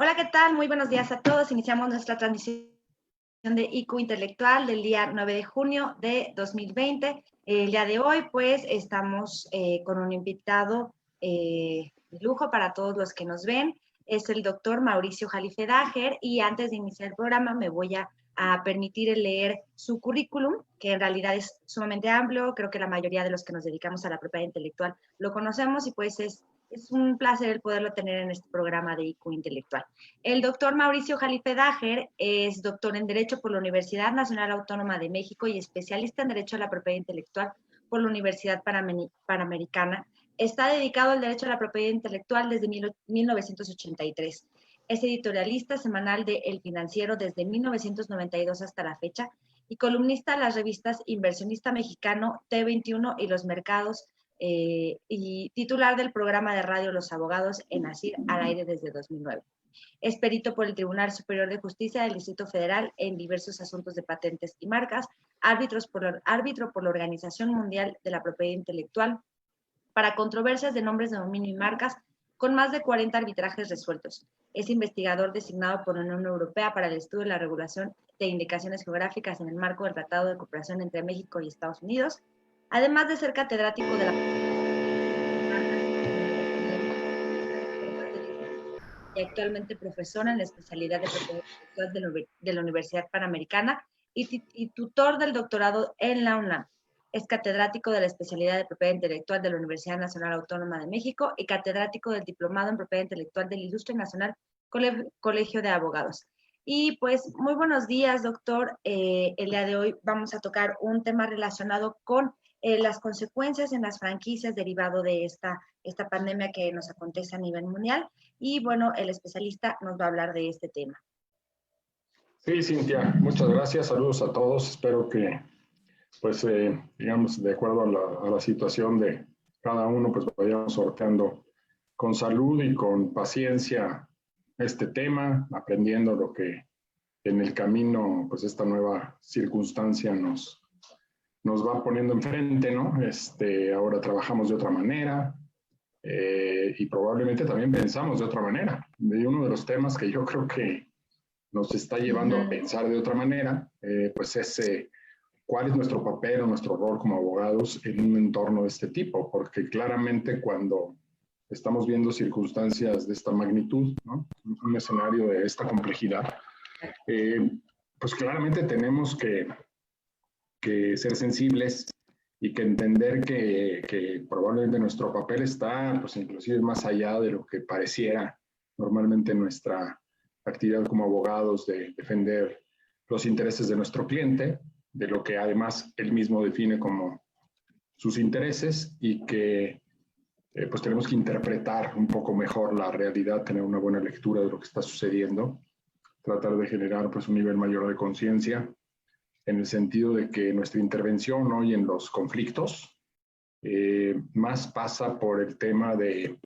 Hola, ¿qué tal? Muy buenos días a todos. Iniciamos nuestra transmisión de IQ Intelectual del día 9 de junio de 2020. El día de hoy, pues, estamos con un invitado de lujo para todos los que nos ven. Es el doctor Mauricio Jalife Dager, y antes de iniciar el programa me voy a permitir leer su currículum, que en realidad es sumamente amplio. Creo que la mayoría de los que nos dedicamos a la propiedad intelectual lo conocemos, y pues es un placer el poderlo tener en este programa de IQ Intelectual. El doctor Mauricio Jalife Dager es doctor en Derecho por la Universidad Nacional Autónoma de México y especialista en Derecho a la Propiedad Intelectual por la Universidad Panamericana. Está dedicado al derecho a la propiedad intelectual desde 1983. Es editorialista semanal de El Financiero desde 1992 hasta la fecha y columnista de las revistas Inversionista Mexicano, T21 y Los Mercados, y titular del programa de radio Los Abogados en ASIR al aire desde 2009. Es perito por el Tribunal Superior de Justicia del Distrito Federal en diversos asuntos de patentes y marcas, árbitro por la Organización Mundial de la Propiedad Intelectual para controversias de nombres de dominio y marcas, con más de 40 arbitrajes resueltos. Es investigador designado por la Unión Europea para el estudio de la regulación de indicaciones geográficas en el marco del Tratado de Cooperación entre México y Estados Unidos, además de ser catedrático de la y actualmente profesora en la especialidad de propiedad intelectual de la Universidad Panamericana y tutor del doctorado en la UNAM. Es catedrático de la especialidad de propiedad intelectual de la Universidad Nacional Autónoma de México y catedrático del diplomado en propiedad intelectual del Ilustre Nacional Colegio de Abogados. Y pues muy buenos días, doctor. El día de hoy vamos a tocar un tema relacionado con las consecuencias en las franquicias derivado de esta pandemia que nos acontece a nivel mundial. Y bueno, el especialista nos va a hablar de este tema. Sí, Cintia, muchas gracias. Saludos a todos. Espero que, pues, digamos, de acuerdo a la situación de cada uno, pues vayamos sorteando con salud y con paciencia este tema, aprendiendo lo que en el camino, pues, esta nueva circunstancia nos va poniendo enfrente, ¿no? Ahora trabajamos de otra manera, y probablemente también pensamos de otra manera. Y uno de los temas que yo creo que nos está llevando a pensar de otra manera, pues es cuál es nuestro papel o nuestro rol como abogados en un entorno de este tipo, porque claramente cuando estamos viendo circunstancias de esta magnitud, ¿no? Un escenario de esta complejidad, pues claramente tenemos que ser sensibles y que entender que probablemente nuestro papel está, pues inclusive más allá de lo que pareciera normalmente nuestra actividad como abogados, de defender los intereses de nuestro cliente, de lo que además él mismo define como sus intereses, y que pues tenemos que interpretar un poco mejor la realidad, tener una buena lectura de lo que está sucediendo, tratar de generar pues un nivel mayor de conciencia, en el sentido de que nuestra intervención hoy en los conflictos más pasa por el tema de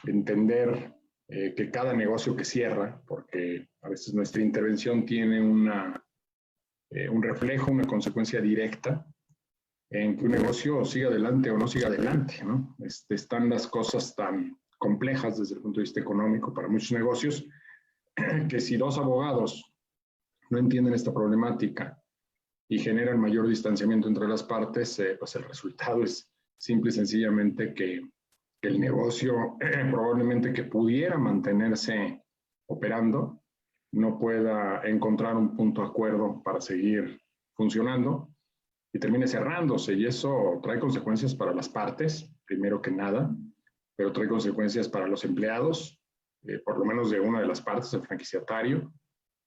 entender que cada negocio que cierra, porque a veces nuestra intervención tiene un reflejo, una consecuencia directa en que un negocio siga adelante o no siga adelante, ¿no? Están las cosas tan complejas desde el punto de vista económico para muchos negocios, que si dos abogados no entienden esta problemática y generan mayor distanciamiento entre las partes, pues el resultado es simple y sencillamente que el negocio probablemente que pudiera mantenerse operando no pueda encontrar un punto de acuerdo para seguir funcionando y termine cerrándose, y eso trae consecuencias para las partes, primero que nada, pero trae consecuencias para los empleados, por lo menos de una de las partes, el franquiciatario,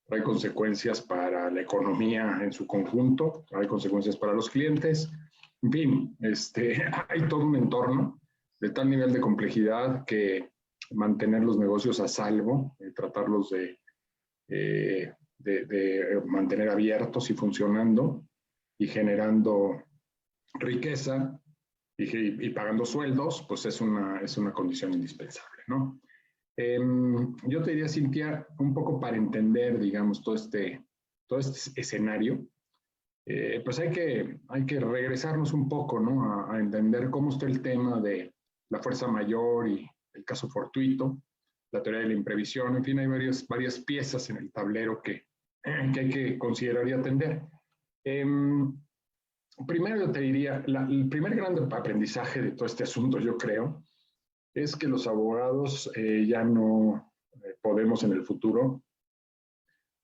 trae consecuencias para la economía en su conjunto, trae consecuencias para los clientes, en fin, hay todo un entorno de tal nivel de complejidad que mantener los negocios a salvo, tratarlos de mantener abiertos y funcionando y generando riqueza y pagando sueldos, pues es una condición indispensable, ¿no? Yo te diría, Cintia, un poco para entender, digamos, todo este escenario, pues hay que regresarnos un poco, ¿no? A entender cómo está el tema de la fuerza mayor y el caso fortuito, la teoría de la imprevisión. En fin, hay varias piezas en el tablero que hay que considerar y atender. Primero yo te diría, el primer gran aprendizaje de todo este asunto, yo creo, es que los abogados ya no podemos en el futuro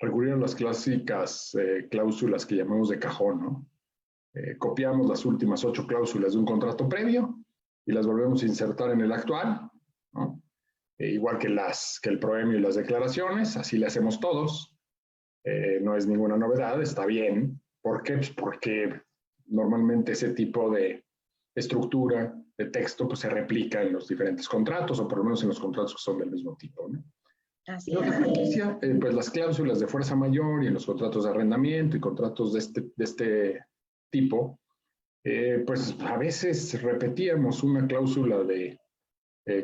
recurrir a las clásicas cláusulas que llamamos de cajón, ¿no? Copiamos las últimas 8 cláusulas de un contrato previo y las volvemos a insertar en el actual, ¿no? Igual que el proemio y las declaraciones, así le hacemos todos. No es ninguna novedad, está bien. ¿Por qué? Pues porque normalmente ese tipo de estructura de texto pues, se replica en los diferentes contratos, o por lo menos en los contratos que son del mismo tipo, ¿no? Así En otra franquicia, pues las cláusulas de fuerza mayor y en los contratos de arrendamiento y contratos de este tipo, pues a veces repetíamos una cláusula de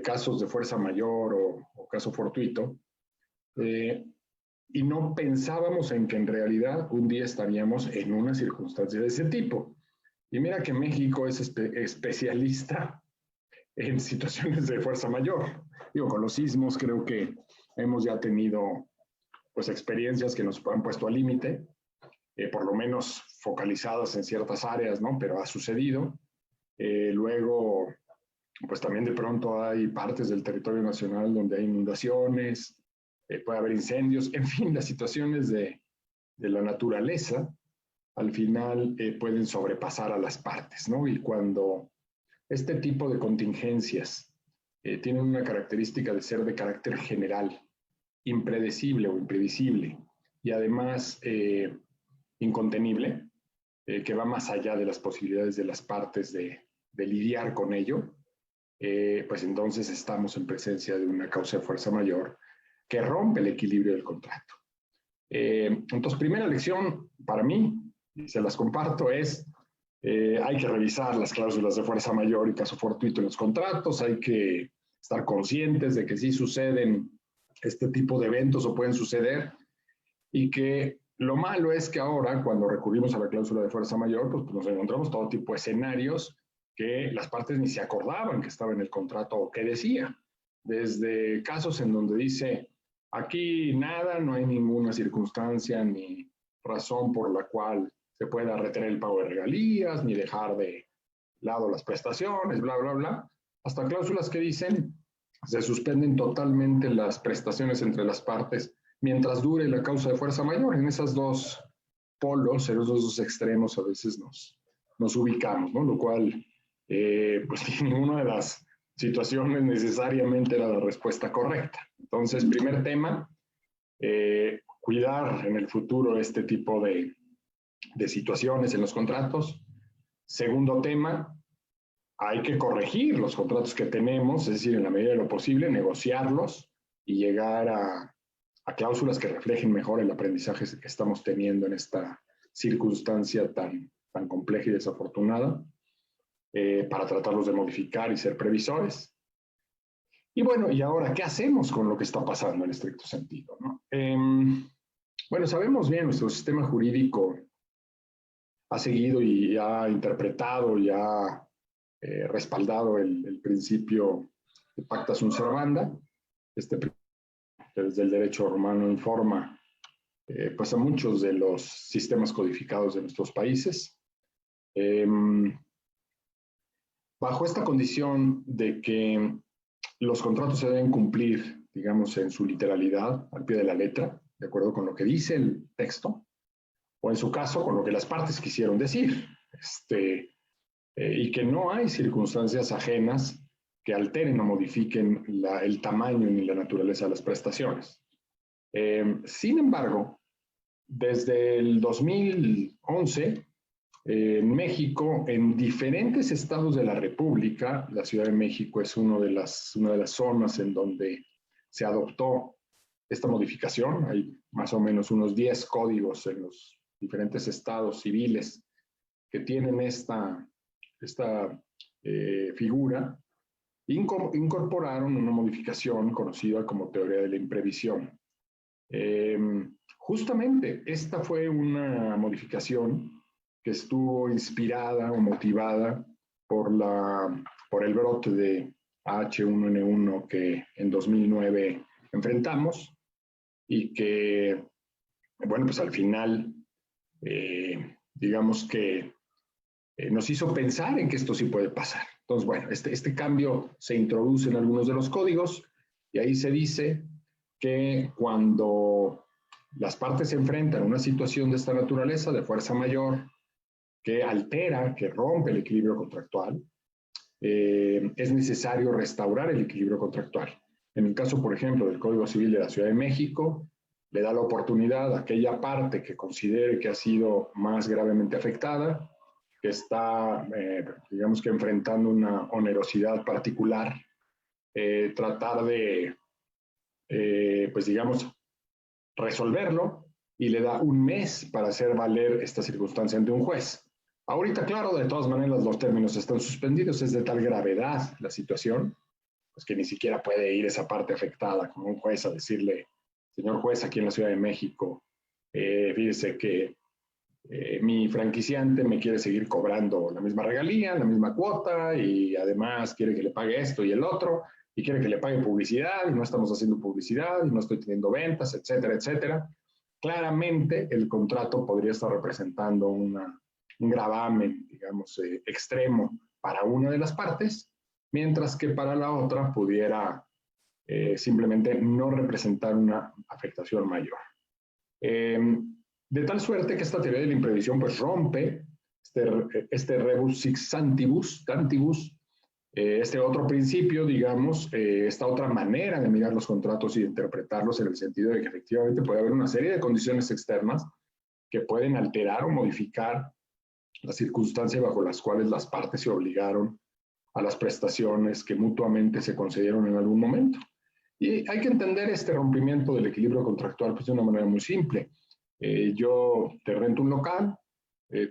casos de fuerza mayor o caso fortuito, y no pensábamos en que en realidad un día estaríamos en una circunstancia de ese tipo. Y mira que México es especialista en situaciones de fuerza mayor. Digo, con los sismos creo que hemos ya tenido pues experiencias que nos han puesto al límite, por lo menos focalizadas en ciertas áreas, ¿no? Pero ha sucedido. Luego, pues también de pronto hay partes del territorio nacional donde hay inundaciones, puede haber incendios, en fin, las situaciones de la naturaleza al final pueden sobrepasar a las partes, ¿no? Y cuando este tipo de contingencias tienen una característica de ser de carácter general, impredecible o imprevisible, y además incontenible, que va más allá de las posibilidades de las partes de lidiar con ello, pues entonces estamos en presencia de una causa de fuerza mayor que rompe el equilibrio del contrato. Entonces, primera lección para mí, y se las comparto, es hay que revisar las cláusulas de fuerza mayor y caso fortuito en los contratos, hay que estar conscientes de que sí suceden este tipo de eventos o pueden suceder, y que lo malo es que ahora, cuando recurrimos a la cláusula de fuerza mayor, pues nos encontramos todo tipo de escenarios que las partes ni se acordaban que estaba en el contrato o que decía. Desde casos en donde dice, aquí nada, no hay ninguna circunstancia ni razón por la cual se pueda retener el pago de regalías, ni dejar de lado las prestaciones, bla, bla, bla, hasta cláusulas que dicen, se suspenden totalmente las prestaciones entre las partes mientras dure la causa de fuerza mayor. En esos dos polos, en esos dos extremos a veces nos ubicamos, ¿no? Lo cual, pues ninguna de las situaciones necesariamente era la respuesta correcta. Entonces, primer tema, cuidar en el futuro este tipo de situaciones en los contratos. Segundo tema, hay que corregir los contratos que tenemos, es decir, en la medida de lo posible, negociarlos y llegar a cláusulas que reflejen mejor el aprendizaje que estamos teniendo en esta circunstancia tan compleja y desafortunada, para tratarlos de modificar y ser previsores. Y bueno, ¿y ahora qué hacemos con lo que está pasando en estricto sentido, ¿no? Bueno, sabemos bien, nuestro sistema jurídico ha seguido y ha interpretado y ha respaldado el principio de pacta sunt servanda, este que desde el derecho romano informa pues a muchos de los sistemas codificados de nuestros países. Bajo esta condición de que los contratos se deben cumplir, digamos, en su literalidad, al pie de la letra, de acuerdo con lo que dice el texto, o en su caso, con lo que las partes quisieron decir, y que no hay circunstancias ajenas que alteren o modifiquen el tamaño ni la naturaleza de las prestaciones. Sin embargo, desde el 2011, en México, en diferentes estados de la República, la Ciudad de México es una de las zonas en donde se adoptó esta modificación. Hay más o menos unos 10 códigos en los diferentes estados civiles que tienen esta figura. Incorporaron una modificación conocida como teoría de la imprevisión. Justamente esta fue una modificación que estuvo inspirada o motivada por el brote de H1N1 que en 2009 enfrentamos y que, bueno, pues al final, digamos que nos hizo pensar en que esto sí puede pasar. Entonces, bueno, este cambio se introduce en algunos de los códigos y ahí se dice que cuando las partes se enfrentan a una situación de esta naturaleza, de fuerza mayor, que altera, que rompe el equilibrio contractual, es necesario restaurar el equilibrio contractual. En el caso, por ejemplo, del Código Civil de la Ciudad de México, le da la oportunidad a aquella parte que considere que ha sido más gravemente afectada, que está, digamos que enfrentando una onerosidad particular, tratar de, pues digamos, resolverlo, y le da un mes para hacer valer esta circunstancia ante un juez. Ahorita, claro, de todas maneras los términos están suspendidos, es de tal gravedad la situación, pues que ni siquiera puede ir esa parte afectada como un juez a decirle, señor juez, aquí en la Ciudad de México, fíjese que mi franquiciante me quiere seguir cobrando la misma regalía, la misma cuota, y además quiere que le pague esto y el otro, y quiere que le pague publicidad, y no estamos haciendo publicidad, y no estoy teniendo ventas, etcétera, etcétera. Claramente el contrato podría estar representando un gravamen, digamos, extremo para una de las partes, mientras que para la otra pudiera simplemente no representar una afectación mayor. De tal suerte que esta teoría de la imprevisión pues rompe este rebus sic tantibus, este otro principio, digamos, esta otra manera de mirar los contratos y de interpretarlos, en el sentido de que efectivamente puede haber una serie de condiciones externas que pueden alterar o modificar las circunstancias bajo las cuales las partes se obligaron a las prestaciones que mutuamente se concedieron en algún momento. Y hay que entender este rompimiento del equilibrio contractual pues, de una manera muy simple. Yo te rento un local,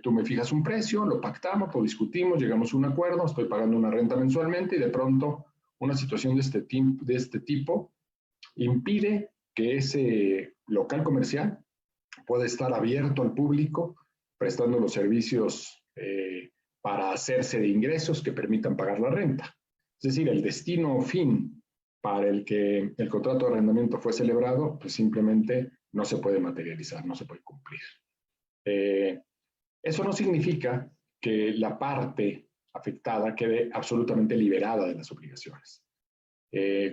tú me fijas un precio, lo pactamos, lo discutimos, llegamos a un acuerdo, estoy pagando una renta mensualmente y de pronto una situación de este tipo impide que ese local comercial pueda estar abierto al público, prestando los servicios para hacerse de ingresos que permitan pagar la renta. Es decir, el destino o fin para el que el contrato de arrendamiento fue celebrado, pues simplemente no se puede materializar, no se puede cumplir. Eso no significa que la parte afectada quede absolutamente liberada de las obligaciones,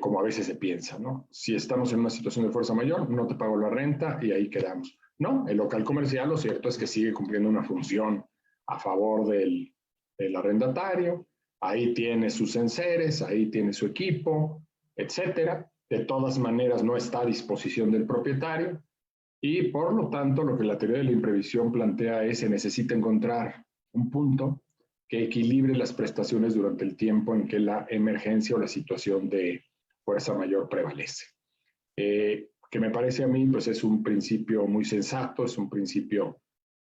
como a veces se piensa, ¿no? Si estamos en una situación de fuerza mayor, no te pago la renta y ahí quedamos. No, el local comercial lo cierto es que sigue cumpliendo una función a favor del arrendatario, ahí tiene sus enseres, ahí tiene su equipo, etcétera. De todas maneras no está a disposición del propietario y por lo tanto lo que la teoría de la imprevisión plantea es que se necesita encontrar un punto que equilibre las prestaciones durante el tiempo en que la emergencia o la situación de fuerza mayor prevalece. Que me parece a mí pues es un principio muy sensato, es un principio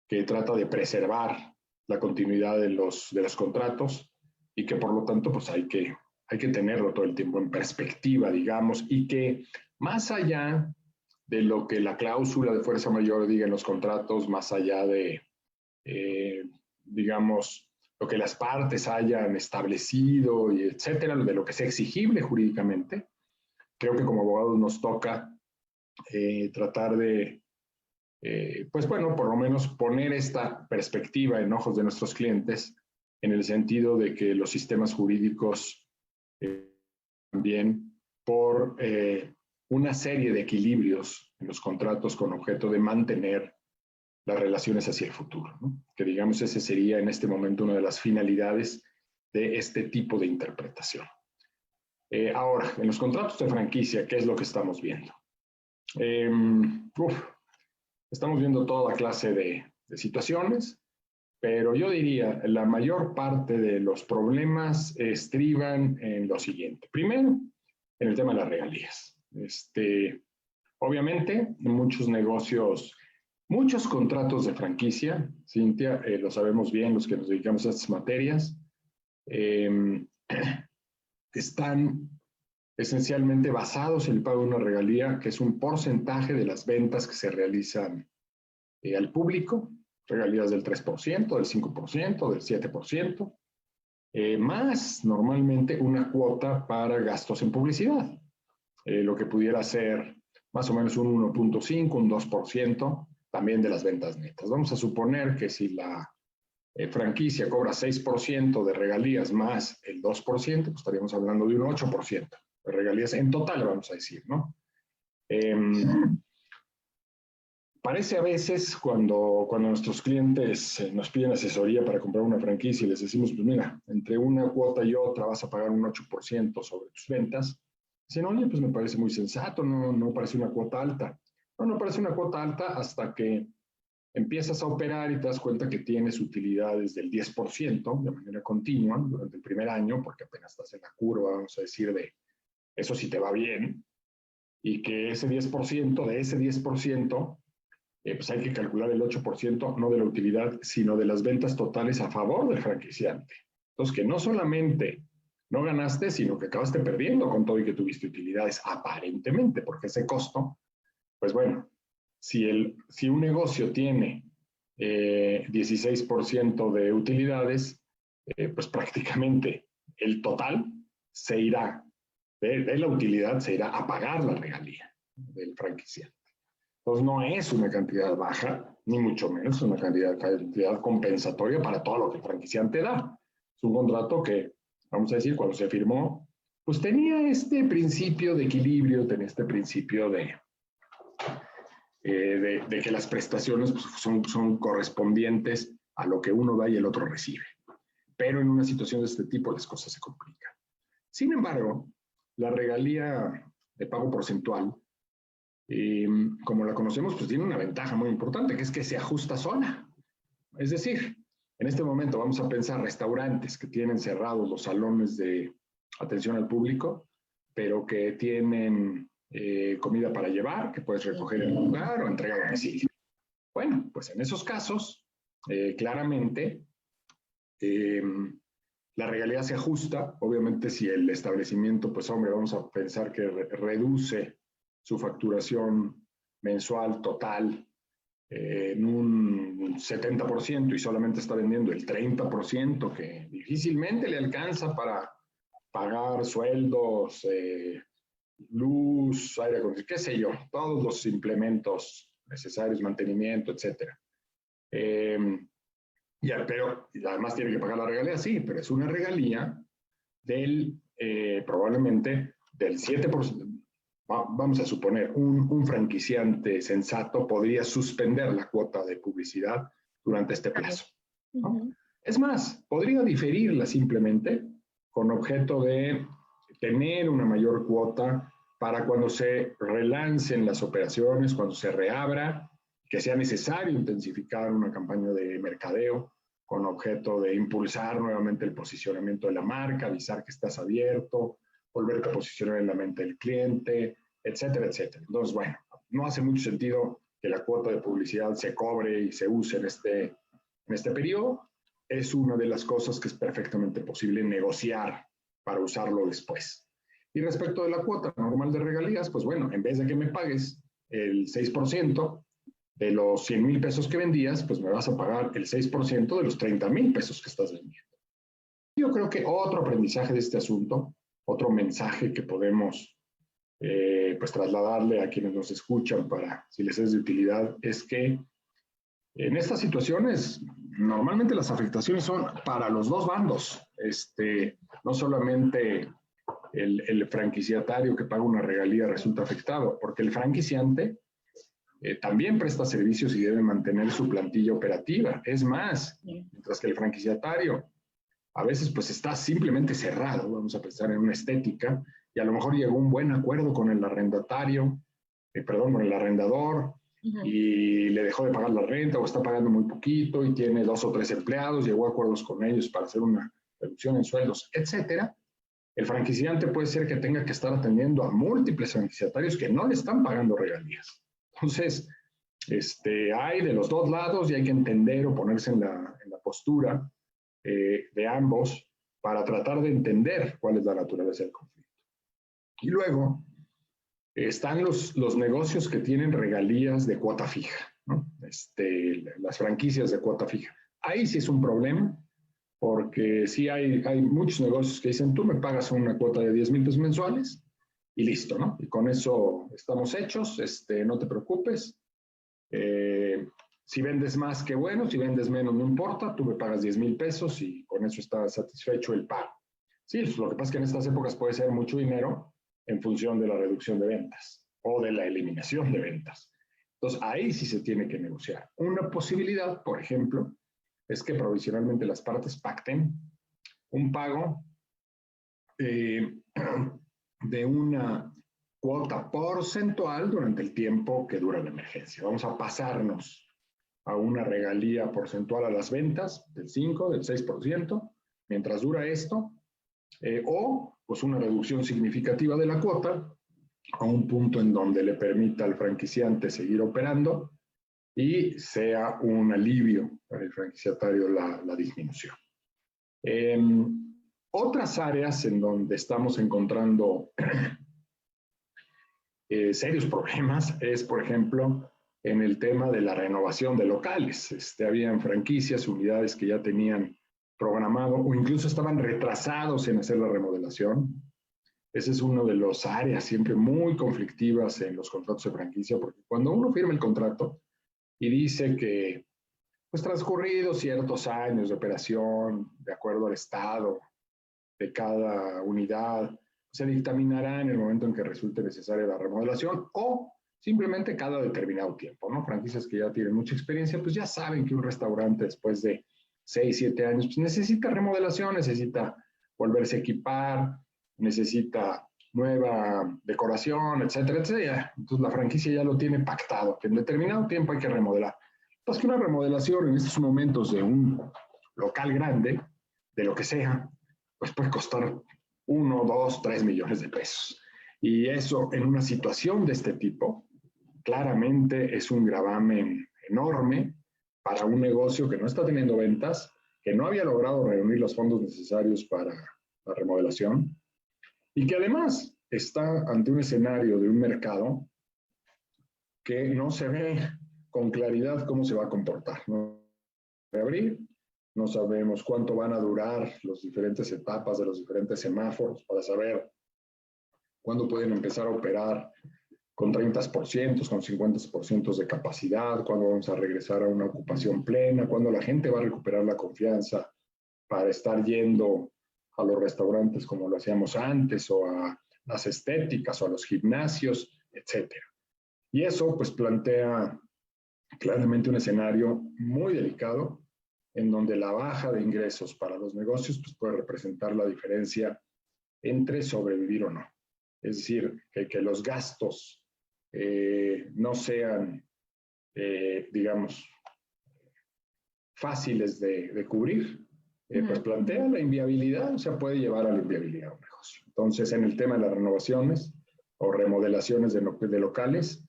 que trata de preservar la continuidad de los contratos y que por lo tanto pues hay que tenerlo todo el tiempo en perspectiva, digamos, y que más allá de lo que la cláusula de fuerza mayor diga en los contratos, más allá de, digamos, lo que las partes hayan establecido, y etcétera, de lo que sea exigible jurídicamente, creo que como abogados nos toca tratar de, pues bueno, por lo menos poner esta perspectiva en ojos de nuestros clientes, en el sentido de que los sistemas jurídicos también por una serie de equilibrios en los contratos con objeto de mantener las relaciones hacia el futuro, ¿no? Que digamos ese sería en este momento una de las finalidades de este tipo de interpretación. Ahora, en los contratos de franquicia, ¿qué es lo que estamos viendo? Estamos viendo toda clase de situaciones, pero yo diría la mayor parte de los problemas estriban en lo siguiente. Primero, en el tema de las regalías. Obviamente, muchos negocios, muchos contratos de franquicia, Cintia, lo sabemos bien los que nos dedicamos a estas materias, están esencialmente basados en el pago de una regalía, que es un porcentaje de las ventas que se realizan al público, regalías del 3%, del 5%, del 7%, más normalmente una cuota para gastos en publicidad. lo que pudiera ser más o menos un 1.5, un 2% también de las ventas netas. Vamos a suponer que si la franquicia cobra 6% de regalías más el 2%, pues estaríamos hablando de un 8% de regalías en total, vamos a decir, ¿no? Parece a veces cuando nuestros clientes nos piden asesoría para comprar una franquicia y les decimos, pues mira, entre una cuota y otra vas a pagar un 8% sobre tus ventas. Dicen, oye, pues me parece muy sensato, no parece una cuota alta. No parece una cuota alta hasta que empiezas a operar y te das cuenta que tienes utilidades del 10% de manera continua durante el primer año, porque apenas estás en la curva, vamos a decir, de eso sí te va bien, y que ese 10%, de ese 10%, pues hay que calcular el 8% no de la utilidad, sino de las ventas totales a favor del franquiciante. Entonces, que no solamente no ganaste, sino que acabaste perdiendo con todo y que tuviste utilidades aparentemente, porque ese costo, pues bueno, si un negocio tiene 16% de utilidades, pues prácticamente el total se irá, de la utilidad se irá a pagar la regalía del franquiciante. Entonces no es una cantidad baja, ni mucho menos, es una cantidad compensatoria para todo lo que el franquiciante da. Es un contrato que, vamos a decir, cuando se firmó, pues tenía este principio de equilibrio, tenía este principio de que las prestaciones pues, son correspondientes a lo que uno da y el otro recibe. Pero en una situación de este tipo las cosas se complican. Sin embargo, la regalía de pago porcentual, como la conocemos, pues tiene una ventaja muy importante, que es que se ajusta sola. Es decir, en este momento vamos a pensar restaurantes que tienen cerrados los salones de atención al público, pero que tienen comida para llevar, que puedes recoger en el lugar o entrega a domicilio. Bueno, pues en esos casos, claramente, la regalía se ajusta. Obviamente, si el establecimiento, pues hombre, vamos a pensar que reduce su facturación mensual total en un 70% y solamente está vendiendo el 30%, que difícilmente le alcanza para pagar sueldos, luz, aire acondicionado, qué sé yo, todos los implementos necesarios, mantenimiento, etcétera. Pero además tiene que pagar la regalía, sí, pero es una regalía del, probablemente, del 7%. Vamos a suponer, un franquiciante sensato podría suspender la cuota de publicidad durante este plazo, ¿no? Es más, podría diferirla simplemente con objeto de tener una mayor cuota para cuando se relancen las operaciones, cuando se reabra, que sea necesario intensificar una campaña de mercadeo con objeto de impulsar nuevamente el posicionamiento de la marca, avisar que estás abierto, volverte a posicionar en la mente del cliente, etcétera, etcétera. Entonces, bueno, no hace mucho sentido que la cuota de publicidad se cobre y se use en este periodo. Es una de las cosas que es perfectamente posible negociar para usarlo después. Y respecto de la cuota normal de regalías, pues bueno, en vez de que me pagues el 6% de los 100,000 pesos que vendías, pues me vas a pagar el 6% de los 30,000 pesos que estás vendiendo. Yo creo que otro aprendizaje de este asunto, otro mensaje que podemos pues trasladarle a quienes nos escuchan para si les es de utilidad, es que en estas situaciones normalmente las afectaciones son para los dos bandos. No solamente el franquiciatario que paga una regalía resulta afectado, porque el franquiciante también presta servicios y debe mantener su plantilla operativa. Es más, mientras que el franquiciatario a veces pues está simplemente cerrado, vamos a pensar en una estética, y a lo mejor llegó a un buen acuerdo con el arrendatario, con el arrendador, y le dejó de pagar la renta o está pagando muy poquito y tiene 2 o 3 empleados, llegó a acuerdos con ellos para hacer una reducción en sueldos, etcétera. El franquiciante puede ser que tenga que estar atendiendo a múltiples franquiciatarios que no le están pagando regalías. Entonces, hay de los dos lados y hay que entender o ponerse en la postura de ambos para tratar de entender cuál es la naturaleza del conflicto. Y luego están los negocios que tienen regalías de cuota fija, ¿no? Las franquicias de cuota fija. Ahí sí es un problema, porque sí hay muchos negocios que dicen, tú me pagas una cuota de 10,000 pesos mensuales y listo, ¿no? Y con eso estamos hechos, no te preocupes. Si vendes más, qué bueno, si vendes menos, no importa, tú me pagas 10,000 pesos y con eso está satisfecho el pago. Sí, lo que pasa es que en estas épocas puede ser mucho dinero en función de la reducción de ventas o de la eliminación de ventas. Entonces, ahí sí se tiene que negociar. Una posibilidad, por ejemplo, es que provisionalmente las partes pacten un pago de una cuota porcentual durante el tiempo que dura la emergencia. Vamos a pasarnos a una regalía porcentual a las ventas del 5, del 6%, mientras dura esto, o pues una reducción significativa de la cuota a un punto en donde le permita al franquiciante seguir operando y sea un alivio para el franquiciatario la disminución. Otras áreas en donde estamos encontrando serios problemas es, por ejemplo, en el tema de la renovación de locales. Habían franquicias, unidades que ya tenían programado o incluso estaban retrasados en hacer la remodelación. Ese es uno de las áreas siempre muy conflictivas en los contratos de franquicia, porque cuando uno firma el contrato y dice que, pues transcurridos ciertos años de operación, de acuerdo al estado de cada unidad, se dictaminará en el momento en que resulte necesaria la remodelación o simplemente cada determinado tiempo, ¿no? Franquicias que ya tienen mucha experiencia, pues ya saben que un restaurante después de 6, 7 años, pues necesita remodelación, necesita volverse a equipar, necesita nueva decoración, etcétera, etcétera. Entonces la franquicia ya lo tiene pactado, que en determinado tiempo hay que remodelar. Pues que una remodelación en estos momentos de un local grande, de lo que sea, pues puede costar 1, 2, 3 millones de pesos. Y eso en una situación de este tipo, claramente es un gravamen enorme para un negocio que no está teniendo ventas, que no había logrado reunir los fondos necesarios para la remodelación y que además está ante un escenario de un mercado que no se ve con claridad cómo se va a comportar. No va a abrir, no sabemos cuánto van a durar las diferentes etapas de los diferentes semáforos para saber cuándo pueden empezar a operar con 30%, con 50% de capacidad, cuándo vamos a regresar a una ocupación plena, cuándo la gente va a recuperar la confianza para estar yendo a los restaurantes como lo hacíamos antes, o a las estéticas, o a los gimnasios, etcétera. Y eso pues plantea claramente un escenario muy delicado en donde la baja de ingresos para los negocios pues, puede representar la diferencia entre sobrevivir o no. Es decir, que los gastos no sean, digamos, fáciles de cubrir, pues plantea la inviabilidad, o sea, puede llevar a la inviabilidad de un negocio. Entonces, en el tema de las renovaciones o remodelaciones de locales,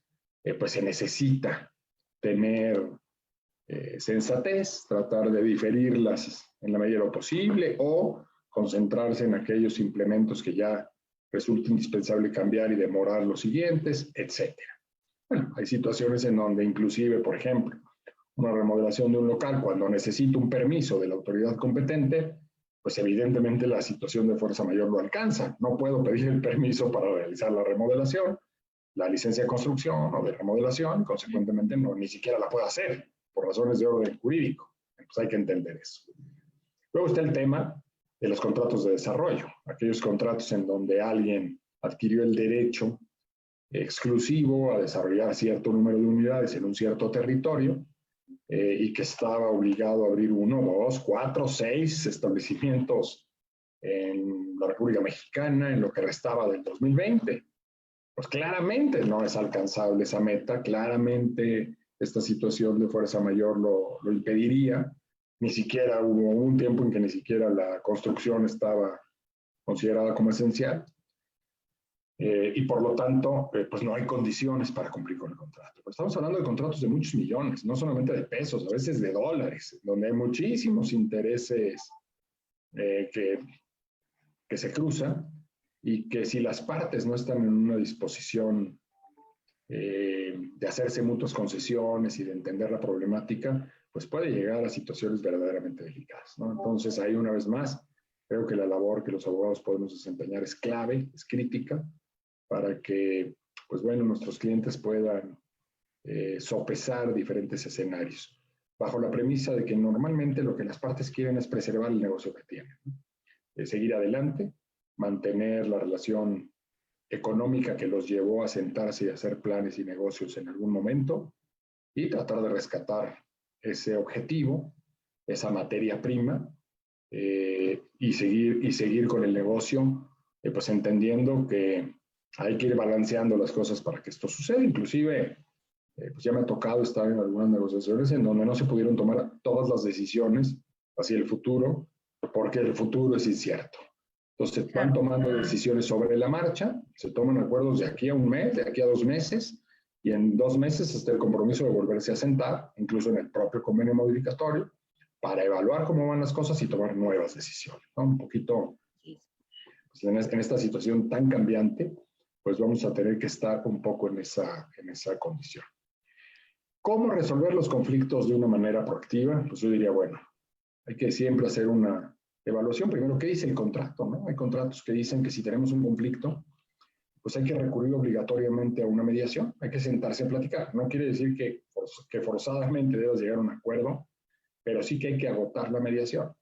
pues se necesita tener sensatez, tratar de diferirlas en la medida de lo posible o concentrarse en aquellos implementos que ya resulta indispensable cambiar y demorar los siguientes, etcétera. Bueno, hay situaciones en donde inclusive, por ejemplo, una remodelación de un local cuando necesita un permiso de la autoridad competente, pues evidentemente la situación de fuerza mayor lo alcanza. No puedo pedir el permiso para realizar la remodelación, la licencia de construcción o de remodelación, consecuentemente no, ni siquiera la puedo hacer por razones de orden jurídico. Entonces hay que entender eso. Luego está el tema de los contratos de desarrollo, aquellos contratos en donde alguien adquirió el derecho exclusivo a desarrollar cierto número de unidades en un cierto territorio y que estaba obligado a abrir 1, 2, 4, 6 establecimientos en la República Mexicana en lo que restaba del 2020. Pues claramente no es alcanzable esa meta, claramente esta situación de fuerza mayor lo impediría. Ni siquiera hubo un tiempo en que ni siquiera la construcción estaba considerada como esencial. Y por lo tanto, pues no hay condiciones para cumplir con el contrato. Pues estamos hablando de contratos de muchos millones, no solamente de pesos, a veces de dólares, donde hay muchísimos intereses que se cruzan y que si las partes no están en una disposición de hacerse mutuas concesiones y de entender la problemática, pues puede llegar a situaciones verdaderamente delicadas, ¿no? Entonces, ahí una vez más, creo que la labor que los abogados podemos desempeñar es clave, es crítica, para que, pues bueno, nuestros clientes puedan sopesar diferentes escenarios, bajo la premisa de que normalmente lo que las partes quieren es preservar el negocio que tienen, ¿no? Seguir adelante, mantener la relación económica que los llevó a sentarse y a hacer planes y negocios en algún momento, y tratar de rescatar ese objetivo, esa materia prima, y seguir con el negocio, pues entendiendo que hay que ir balanceando las cosas para que esto suceda. Inclusive, pues ya me ha tocado estar en algunas negociaciones en donde no se pudieron tomar todas las decisiones hacia el futuro, porque el futuro es incierto. Entonces van tomando decisiones sobre la marcha, se toman acuerdos de aquí a un mes, de aquí a 2 meses, y en 2 meses está el compromiso de volverse a sentar, incluso en el propio convenio modificatorio, para evaluar cómo van las cosas y tomar nuevas decisiones, ¿no? Un poquito, pues en esta situación tan cambiante, pues vamos a tener que estar un poco en esa condición. ¿Cómo resolver los conflictos de una manera proactiva? Pues yo diría, bueno, hay que siempre hacer una evaluación. Primero, ¿qué dice el contrato, no? Hay contratos que dicen que si tenemos un conflicto, pues hay que recurrir obligatoriamente a una mediación, hay que sentarse a platicar. No quiere decir que forzadamente debas llegar a un acuerdo, pero sí que hay que agotar la mediación.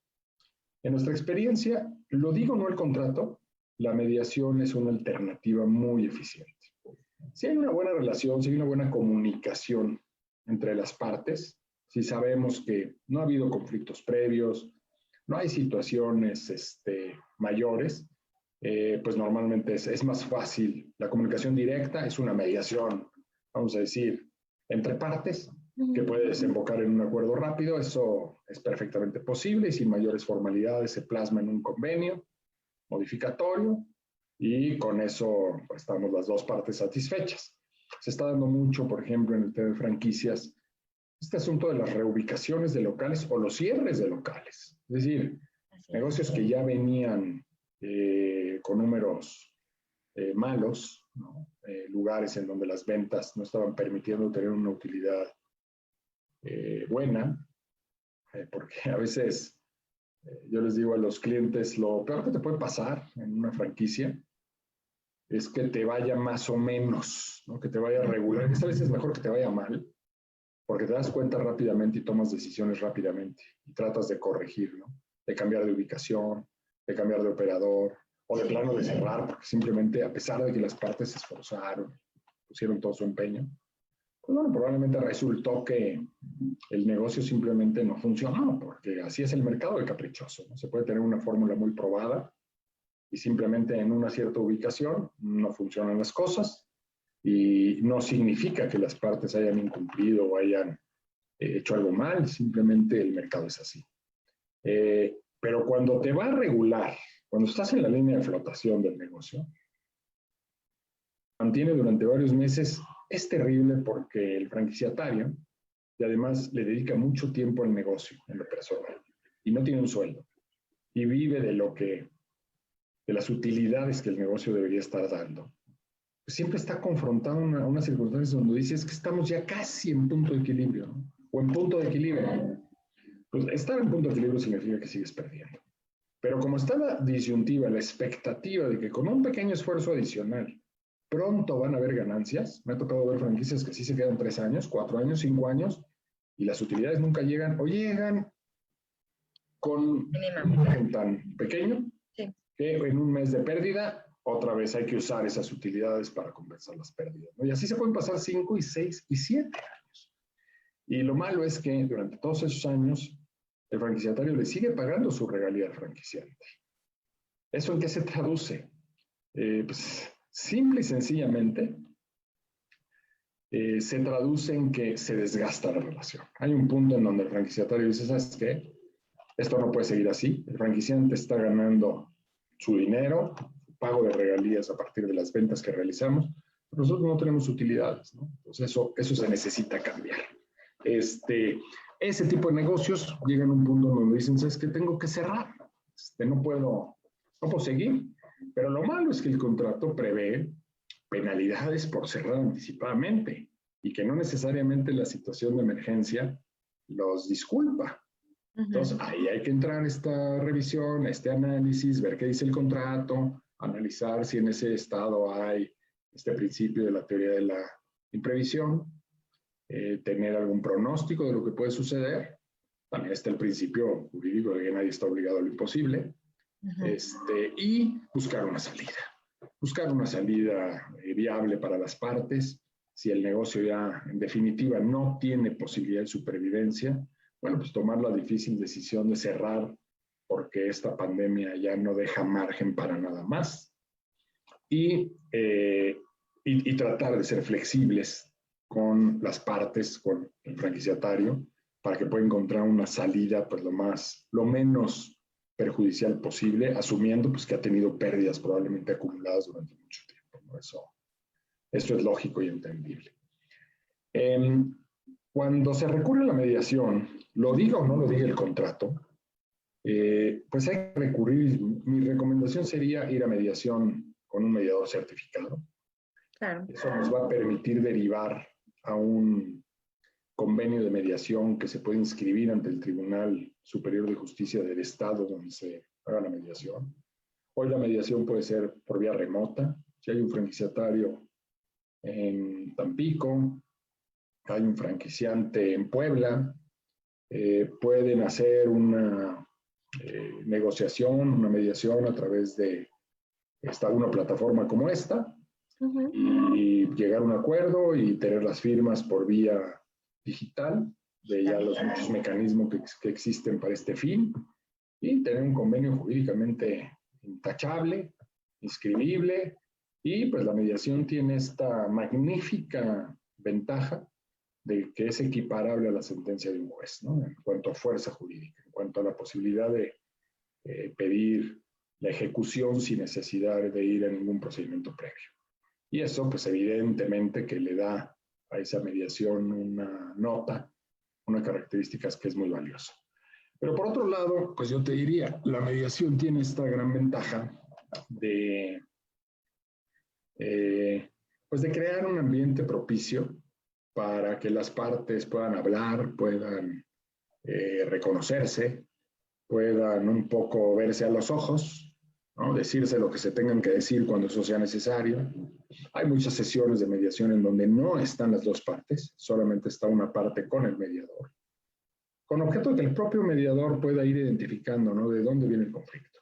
En nuestra experiencia, lo digo no el contrato, la mediación es una alternativa muy eficiente. Si hay una buena relación, si hay una buena comunicación entre las partes, si sabemos que no ha habido conflictos previos, no hay situaciones mayores, pues normalmente es más fácil. La comunicación directa es una mediación, vamos a decir, entre partes, que puede desembocar en un acuerdo rápido. Eso es perfectamente posible y sin mayores formalidades se plasma en un convenio modificatorio y con eso pues, estamos las dos partes satisfechas. Se está dando mucho, por ejemplo, en el tema de franquicias, este asunto de las reubicaciones de locales o los cierres de locales. Es decir, negocios que ya venían con números malos, ¿no? Lugares en donde las ventas no estaban permitiendo tener una utilidad buena, porque a veces yo les digo a los clientes, lo peor que te puede pasar en una franquicia es que te vaya más o menos, ¿no? Que te vaya regular. Esta vez es mejor que te vaya mal, porque te das cuenta rápidamente y tomas decisiones rápidamente y tratas de corregir, ¿no? De cambiar de ubicación, de cambiar de operador o de plano de cerrar, porque simplemente a pesar de que las partes se esforzaron, pusieron todo su empeño, pues bueno, probablemente resultó que el negocio simplemente no funcionó, porque así es el mercado de caprichoso, ¿no? Se puede tener una fórmula muy probada y simplemente en una cierta ubicación no funcionan las cosas y no significa que las partes hayan incumplido o hayan hecho algo mal, simplemente el mercado es así. Pero cuando te va a regular, cuando estás en la línea de flotación del negocio, mantiene durante varios meses, es terrible porque el franquiciatario, y además le dedica mucho tiempo al negocio, en lo personal, y no tiene un sueldo, y vive de las utilidades que el negocio debería estar dando. Pues siempre está confrontado a una circunstancia donde dices que estamos ya casi en punto de equilibrio, ¿no? O en punto de equilibrio. Pues estar en punto de equilibrio significa que sigues perdiendo. Pero como está la disyuntiva, la expectativa de que con un pequeño esfuerzo adicional pronto van a haber ganancias, me ha tocado ver franquicias que sí se quedan 3 años, 4 años, 5 años, y las utilidades nunca llegan, o llegan con un margen tan pequeño que en un mes de pérdida, otra vez hay que usar esas utilidades para compensar las pérdidas, ¿no? Y así se pueden pasar 5 y 6 y 7 años. Y lo malo es que durante todos esos años, el franquiciatario le sigue pagando su regalía al franquiciante. ¿Eso en qué se traduce? Pues simple y sencillamente, se traduce en que se desgasta la relación. Hay un punto en donde el franquiciatario dice, ¿sabes qué? Esto no puede seguir así. El franquiciante está ganando su dinero, su pago de regalías a partir de las ventas que realizamos, pero nosotros no tenemos utilidades, ¿no? Entonces eso se necesita cambiar. Ese tipo de negocios llegan a un punto donde dicen, ¿sabes qué? Tengo que cerrar. No puedo seguir. Pero lo malo es que el contrato prevé penalidades por cerrar anticipadamente y que no necesariamente la situación de emergencia los disculpa. Entonces, ahí hay que entrar a esta revisión, a este análisis, ver qué dice el contrato, analizar si en ese estado hay este principio de la teoría de la imprevisión, tener algún pronóstico de lo que puede suceder. También está el principio jurídico de que nadie está obligado a lo imposible. Y buscar una salida. Buscar una salida viable para las partes. Si el negocio ya, en definitiva, no tiene posibilidad de supervivencia, bueno, pues tomar la difícil decisión de cerrar porque esta pandemia ya no deja margen para nada más. Y tratar de ser flexibles con las partes, con el franquiciatario, para que pueda encontrar una salida pues lo menos perjudicial posible, asumiendo pues que ha tenido pérdidas probablemente acumuladas durante mucho tiempo, ¿no? Eso es lógico y entendible. Cuando se recurre a la mediación, lo diga o no lo diga el contrato, pues hay que recurrir. Mi recomendación sería ir a mediación con un mediador certificado. Claro. Eso nos va a permitir derivar a un convenio de mediación que se puede inscribir ante el Tribunal Superior de Justicia del Estado donde se haga la mediación. Hoy la mediación puede ser por vía remota. Si hay un franquiciatario en Tampico, hay un franquiciante en Puebla, pueden hacer una negociación, una mediación a través de una plataforma como esta, y llegar a un acuerdo y tener las firmas por vía digital de ya los muchos mecanismos que existen para este fin, y tener un convenio jurídicamente intachable, inscribible, y pues la mediación tiene esta magnífica ventaja de que es equiparable a la sentencia de un juez, ¿no? En cuanto a fuerza jurídica, en cuanto a la posibilidad de pedir la ejecución sin necesidad de ir a ningún procedimiento previo. Y eso, pues evidentemente que le da a esa mediación una nota, una característica que es muy valiosa. Pero por otro lado, pues yo te diría, la mediación tiene esta gran ventaja de, pues de crear un ambiente propicio para que las partes puedan hablar, puedan reconocerse, puedan un poco verse a los ojos, ¿no? Decirse lo que se tengan que decir cuando eso sea necesario. Hay muchas sesiones de mediación en donde no están las dos partes, solamente está una parte con el mediador, con objeto de que el propio mediador pueda ir identificando, ¿no?, de dónde viene el conflicto.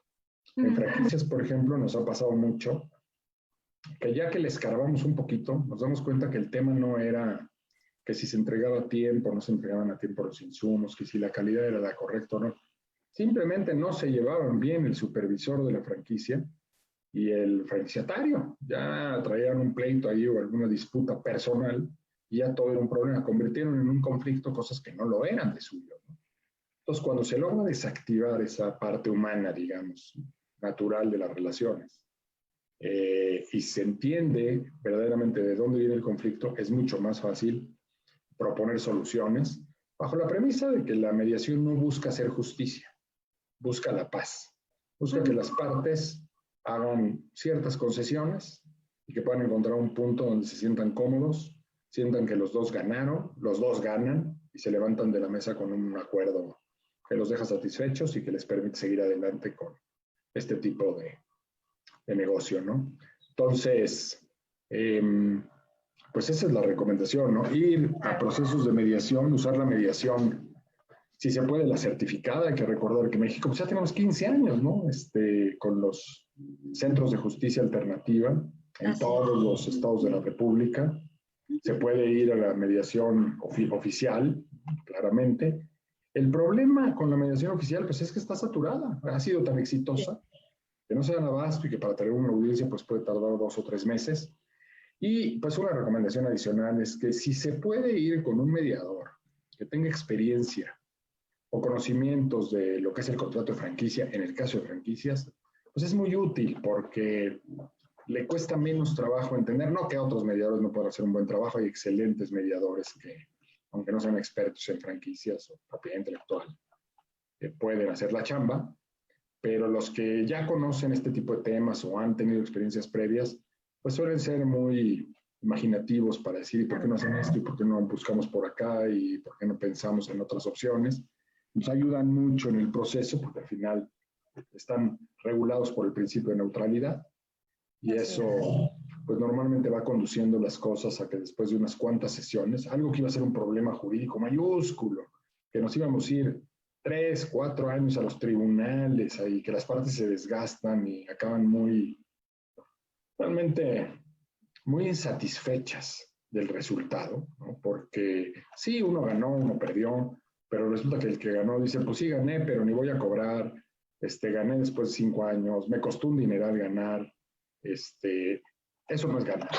En franquicias, por ejemplo, nos ha pasado mucho que ya que le escarbamos un poquito, nos damos cuenta que el tema no era que si se entregaba a tiempo, no se entregaban a tiempo los insumos, que si la calidad era la correcta o no. Simplemente no se llevaban bien el supervisor de la franquicia y el franquiciatario. Ya traían un pleito ahí o alguna disputa personal y ya todo era un problema. Convirtieron en un conflicto cosas que no lo eran de suyo, ¿no? Entonces, cuando se logra desactivar esa parte humana, digamos, natural de las relaciones, y se entiende verdaderamente de dónde viene el conflicto, es mucho más fácil proponer soluciones bajo la premisa de que la mediación no busca hacer justicia, busca la paz, busca que las partes hagan ciertas concesiones y que puedan encontrar un punto donde se sientan cómodos, sientan que los dos ganaron, los dos ganan y se levantan de la mesa con un acuerdo que los deja satisfechos y que les permite seguir adelante con este tipo de negocio, ¿no? Entonces, pues esa es la recomendación, ¿no? Ir a procesos de mediación, usar la mediación, si se puede, la certificada. Hay que recordar que en México pues ya tenemos 15 años, ¿no? Con los centros de justicia alternativa en todos los estados de la República. Se puede ir a la mediación oficial, claramente. El problema con la mediación oficial pues es que está saturada. Ha sido tan exitosa que no se dan abasto y que para tener una audiencia pues puede tardar 2 o 3 meses. Y pues una recomendación adicional es que si se puede ir con un mediador que tenga experiencia o conocimientos de lo que es el contrato de franquicia, en el caso de franquicias, pues es muy útil porque le cuesta menos trabajo entender, no que otros mediadores no puedan hacer un buen trabajo, hay excelentes mediadores que, aunque no sean expertos en franquicias o propiedad intelectual, pueden hacer la chamba, pero los que ya conocen este tipo de temas o han tenido experiencias previas, pues suelen ser muy imaginativos para decir, ¿por qué no hacen esto? ¿Y por qué no buscamos por acá? ¿Y por qué no pensamos en otras opciones? Nos ayudan mucho en el proceso porque al final están regulados por el principio de neutralidad y eso pues normalmente va conduciendo las cosas a que después de unas cuantas sesiones, algo que iba a ser un problema jurídico mayúsculo, que nos íbamos a ir 3, 4 años a los tribunales, ahí que las partes se desgastan y acaban realmente muy insatisfechas del resultado, ¿no? Porque sí, uno ganó, uno perdió, pero resulta que el que ganó dice, pues sí gané, pero ni voy a cobrar, gané después de 5 años, me costó un dineral ganar, eso no es ganar.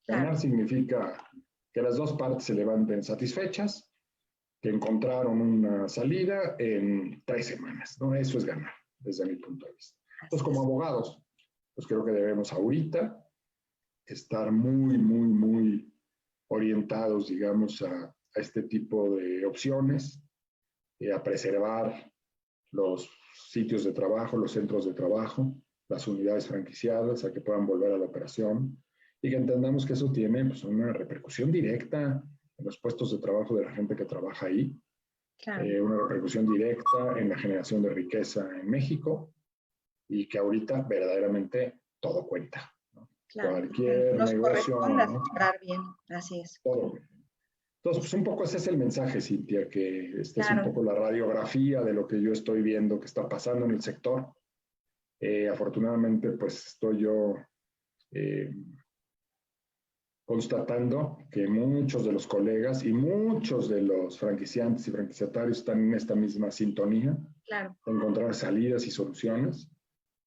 Ganar significa que las dos partes se levanten satisfechas, que encontraron una salida en 3 semanas, ¿no? Eso es ganar, desde mi punto de vista. Entonces, como abogados, pues creo que debemos ahorita estar muy orientados, digamos, a este tipo de opciones, a preservar los sitios de trabajo, los centros de trabajo, las unidades franquiciadas, a que puedan volver a la operación y que entendamos que eso tiene pues, una repercusión directa en los puestos de trabajo de la gente que trabaja ahí, Claro. una repercusión directa en la generación de riqueza en México y que ahorita verdaderamente todo cuenta. ¿No? Claro. Cualquier Nos negocio, corresponde ¿no? asesorar bien, así es. Todo. Entonces, pues un poco ese es el mensaje, Cintia, que esta es un Claro. poco la radiografía de lo que yo estoy viendo que está pasando en el sector. Afortunadamente, pues estoy yo constatando que muchos de los colegas y muchos de los franquiciantes y franquiciatarios están en esta misma sintonía, Claro. encontrar salidas y soluciones,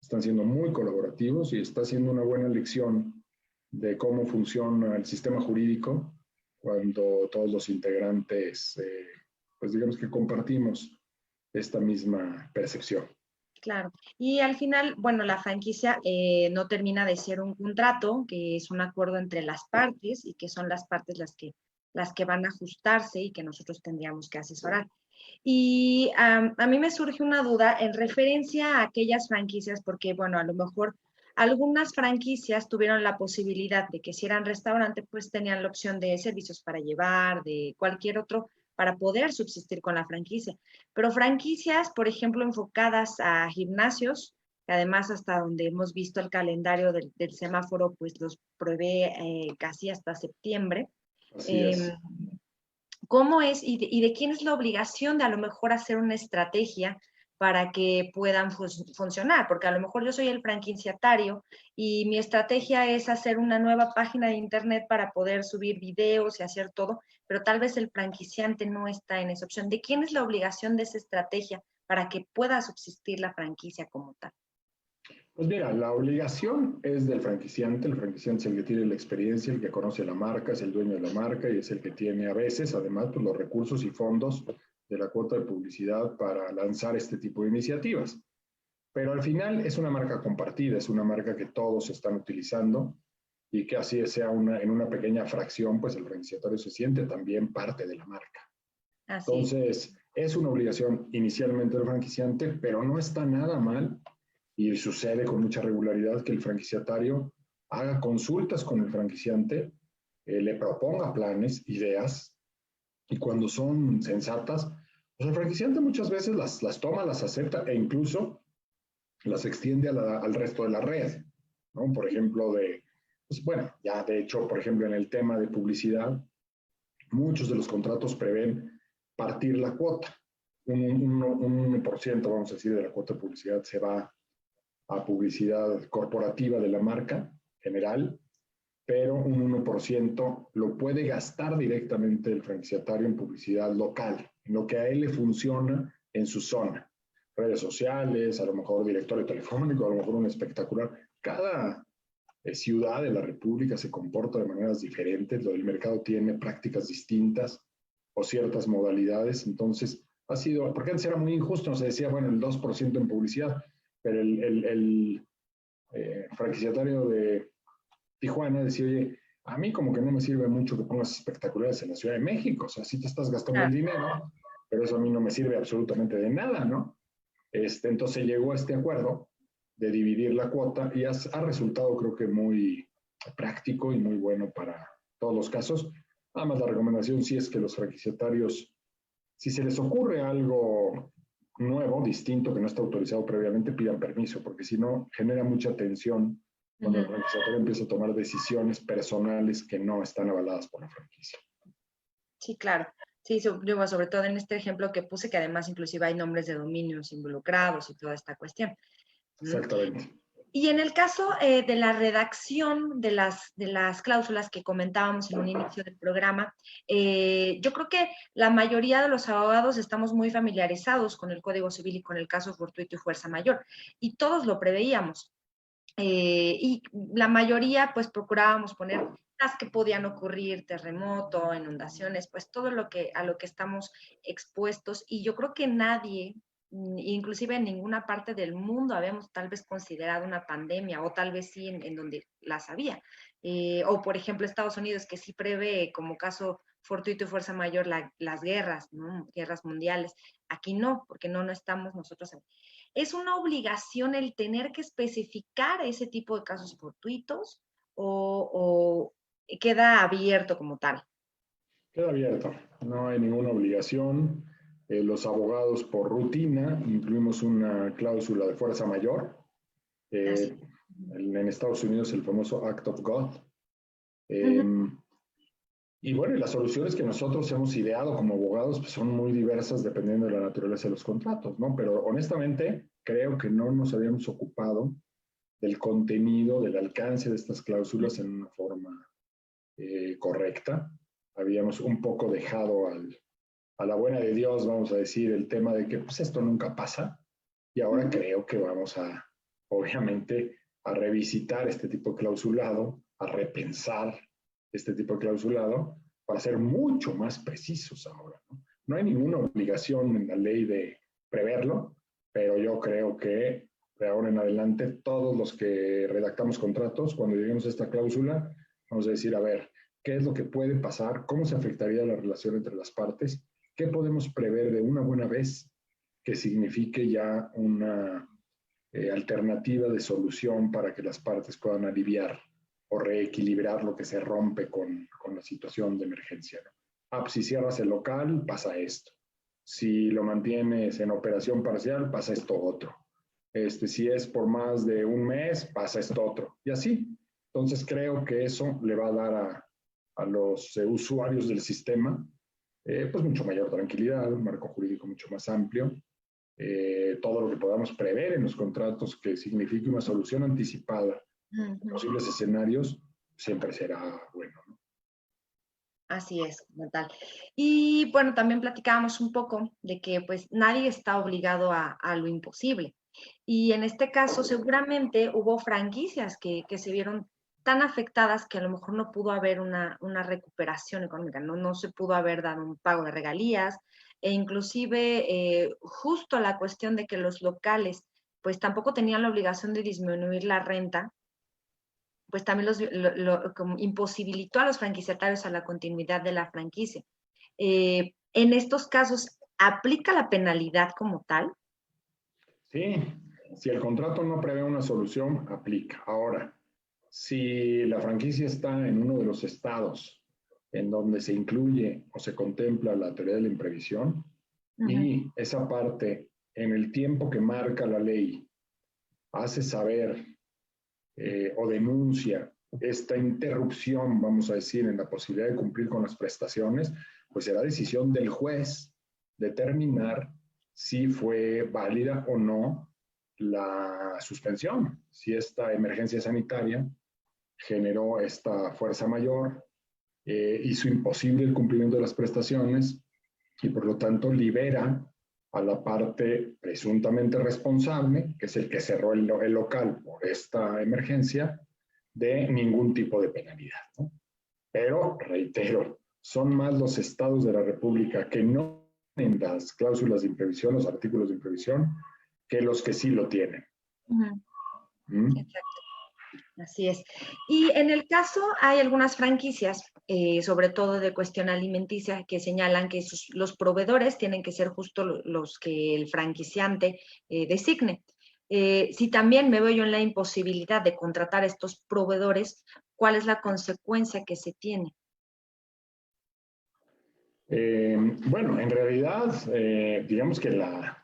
están siendo muy colaborativos y está siendo una buena lección de cómo funciona el sistema jurídico cuando todos los integrantes, pues digamos que compartimos esta misma percepción. Claro. Y al final, bueno, la franquicia no termina de ser un contrato, que es un acuerdo entre las partes y que son las partes las que van a ajustarse y que nosotros tendríamos que asesorar. Y a mí me surge una duda en referencia a aquellas franquicias, porque, bueno, a lo mejor algunas franquicias tuvieron la posibilidad de que si eran restaurante, pues tenían la opción de servicios para llevar, de cualquier otro, para poder subsistir con la franquicia. Pero franquicias, por ejemplo, enfocadas a gimnasios, que además hasta donde hemos visto el calendario del semáforo, pues los prevé casi hasta septiembre. Así es. ¿Cómo es y de quién es la obligación de a lo mejor hacer una estrategia para que puedan funcionar? Porque a lo mejor yo soy el franquiciatario y mi estrategia es hacer una nueva página de internet para poder subir videos y hacer todo, pero tal vez el franquiciante no está en esa opción. ¿De quién es la obligación de esa estrategia para que pueda subsistir la franquicia como tal? Pues mira, la obligación es del franquiciante. El franquiciante es el que tiene la experiencia, el que conoce la marca, es el dueño de la marca y es el que tiene a veces, además, pues, los recursos y fondos de la cuota de publicidad para lanzar este tipo de iniciativas. Pero al final es una marca compartida, es una marca que todos están utilizando y que así sea en una pequeña fracción, pues el franquiciatario se siente también parte de la marca. Así. Entonces, es una obligación inicialmente del franquiciante, pero no está nada mal y sucede con mucha regularidad que el franquiciatario haga consultas con el franquiciante, le proponga planes, ideas, y cuando son sensatas, pues el franquiciante muchas veces las toma, las acepta e incluso las extiende al resto de la red, ¿no? Por ejemplo, pues bueno, ya de hecho, por ejemplo, en el tema de publicidad, muchos de los contratos prevén partir la cuota. Un 1%, vamos a decir, de la cuota de publicidad se va a publicidad corporativa de la marca general, pero un 1% lo puede gastar directamente el franquiciatario en publicidad local, en lo que a él le funciona en su zona. Redes sociales, a lo mejor directorio telefónico, a lo mejor un espectacular. Cada ciudad de la República se comporta de maneras diferentes, el mercado tiene prácticas distintas o ciertas modalidades, entonces ha sido, porque antes era muy injusto, se decía, bueno, el 2% en publicidad, pero el franquiciatario de Tijuana decía, oye, a mí como que no me sirve mucho que pongas espectaculares en la Ciudad de México, o sea, sí te estás gastando el dinero, pero eso a mí no me sirve absolutamente de nada, ¿no? Entonces llegó a este acuerdo de dividir la cuota y ha resultado creo que muy práctico y muy bueno para todos los casos. Nada más la recomendación sí es que los franquiciatarios, si se les ocurre algo nuevo, distinto, que no está autorizado previamente, pidan permiso, porque si no, genera mucha tensión cuando el franquiciatario empieza a tomar decisiones personales que no están avaladas por la franquicia. Sí, claro. Sí, sobre todo en este ejemplo que puse, que además inclusive hay nombres de dominios involucrados y toda esta cuestión. Exactamente. Y en el caso de la redacción de las cláusulas que comentábamos en un inicio del programa, yo creo que la mayoría de los abogados estamos muy familiarizados con el Código Civil y con el caso fortuito y fuerza mayor, y todos lo preveíamos. Y la mayoría pues procurábamos poner las que podían ocurrir, terremoto, inundaciones, pues todo a lo que estamos expuestos, y yo creo que nadie, inclusive en ninguna parte del mundo, habíamos tal vez considerado una pandemia, o tal vez sí en donde las había. O por ejemplo Estados Unidos, que sí prevé como caso fortuito y fuerza mayor las guerras, ¿no? Guerras mundiales. Aquí no, porque no estamos nosotros en... ¿Es una obligación el tener que especificar ese tipo de casos fortuitos o queda abierto como tal? Queda abierto, no hay ninguna obligación. Los abogados por rutina incluimos una cláusula de fuerza mayor. Así. En Estados Unidos el famoso Act of God. Y bueno, y las soluciones que nosotros hemos ideado como abogados pues son muy diversas dependiendo de la naturaleza de los contratos, ¿no? Pero honestamente creo que no nos habíamos ocupado del contenido, del alcance de estas cláusulas en una forma correcta. Habíamos un poco dejado a la buena de Dios, vamos a decir, el tema de que pues esto nunca pasa. Y ahora creo que vamos a, obviamente, a revisitar este tipo de clausulado, a repensar este tipo de clausulado para ser mucho más precisos ahora, ¿no? No hay ninguna obligación en la ley de preverlo, pero yo creo que de ahora en adelante todos los que redactamos contratos, cuando lleguemos a esta cláusula, vamos a decir, a ver, ¿qué es lo que puede pasar? ¿Cómo se afectaría la relación entre las partes? ¿Qué podemos prever de una buena vez que signifique ya una alternativa de solución para que las partes puedan aliviar o reequilibrar lo que se rompe con la situación de emergencia, ¿no? Ah, pues si cierras el local, pasa esto. Si lo mantienes en operación parcial, pasa esto otro. Si es por más de un mes, pasa esto otro. Y así. Entonces creo que eso le va a dar a los usuarios del sistema pues mucho mayor tranquilidad, un marco jurídico mucho más amplio. Todo lo que podamos prever en los contratos que signifique una solución anticipada a posibles escenarios, siempre será bueno, ¿no? Así es, como tal. Y bueno, también platicábamos un poco de que pues nadie está obligado a lo imposible. Y en este caso seguramente hubo franquicias que se vieron tan afectadas que a lo mejor no pudo haber una recuperación económica, no se pudo haber dado un pago de regalías, e inclusive justo la cuestión de que los locales pues tampoco tenían la obligación de disminuir la renta, pues también como imposibilitó a los franquiciatarios a la continuidad de la franquicia. En estos casos, ¿aplica la penalidad como tal? Sí, si el contrato no prevé una solución, aplica. Ahora, si la franquicia está en uno de los estados en donde se incluye o se contempla la teoría de la imprevisión y esa parte en el tiempo que marca la ley hace saber o denuncia esta interrupción, vamos a decir, en la posibilidad de cumplir con las prestaciones, pues será decisión del juez determinar si fue válida o no la suspensión, si esta emergencia sanitaria generó esta fuerza mayor, hizo imposible el cumplimiento de las prestaciones y por lo tanto libera a la parte presuntamente responsable, que es el que cerró el local por esta emergencia, de ningún tipo de penalidad, ¿no? Pero, reitero, son más los estados de la República que no tienen las cláusulas de imprevisión, los artículos de imprevisión, que los que sí lo tienen. Exacto. Así es. Y en el caso hay algunas franquicias, sobre todo de cuestión alimenticia, que señalan que los proveedores tienen que ser justo los que el franquiciante designe. Si también me veo yo en la imposibilidad de contratar estos proveedores, ¿cuál es la consecuencia que se tiene? Bueno, en realidad, digamos que la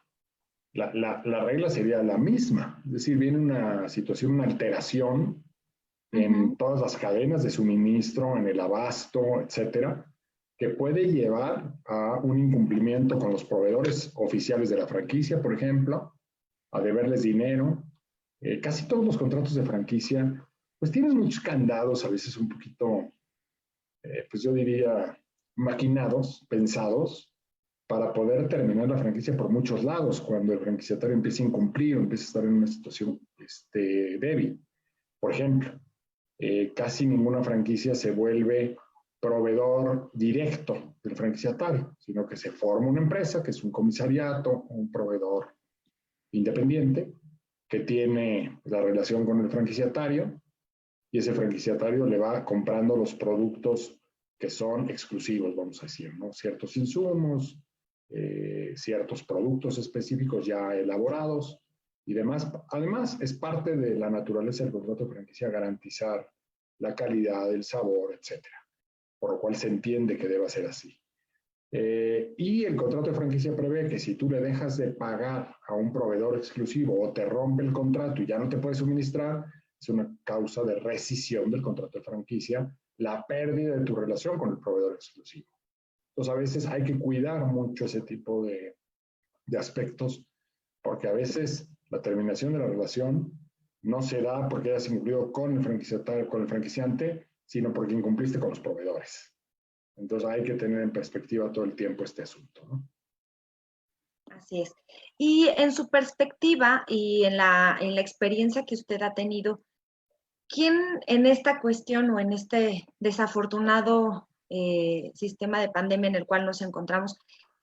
regla sería la misma. Es decir, viene una situación, una alteración en todas las cadenas de suministro, en el abasto, etcétera, que puede llevar a un incumplimiento con los proveedores oficiales de la franquicia, por ejemplo, a deberles dinero. Casi todos los contratos de franquicia, pues tienen muchos candados, a veces un poquito, pues yo diría, maquinados, pensados, para poder terminar la franquicia por muchos lados, cuando el franquiciatario empieza a incumplir o empieza a estar en una situación débil. Por ejemplo, casi ninguna franquicia se vuelve proveedor directo del franquiciatario, sino que se forma una empresa que es un comisariato, un proveedor independiente, que tiene la relación con el franquiciatario y ese franquiciatario le va comprando los productos que son exclusivos, vamos a decir, ¿no? Ciertos insumos, ciertos productos específicos ya elaborados y demás. Además, es parte de la naturaleza del contrato de franquicia garantizar la calidad, el sabor, etcétera, por lo cual se entiende que deba ser así. Y el contrato de franquicia prevé que si tú le dejas de pagar a un proveedor exclusivo o te rompe el contrato y ya no te puede suministrar, es una causa de rescisión del contrato de franquicia, la pérdida de tu relación con el proveedor exclusivo. Entonces, a veces hay que cuidar mucho ese tipo de aspectos, porque a veces la terminación de la relación no se da porque hayas incumplido con el franquiciatario, con el franquiciante, sino porque incumpliste con los proveedores. Entonces hay que tener en perspectiva todo el tiempo este asunto, ¿no? Así es. Y en su perspectiva y en la experiencia que usted ha tenido, ¿quién en esta cuestión o en este desafortunado sistema de pandemia en el cual nos encontramos,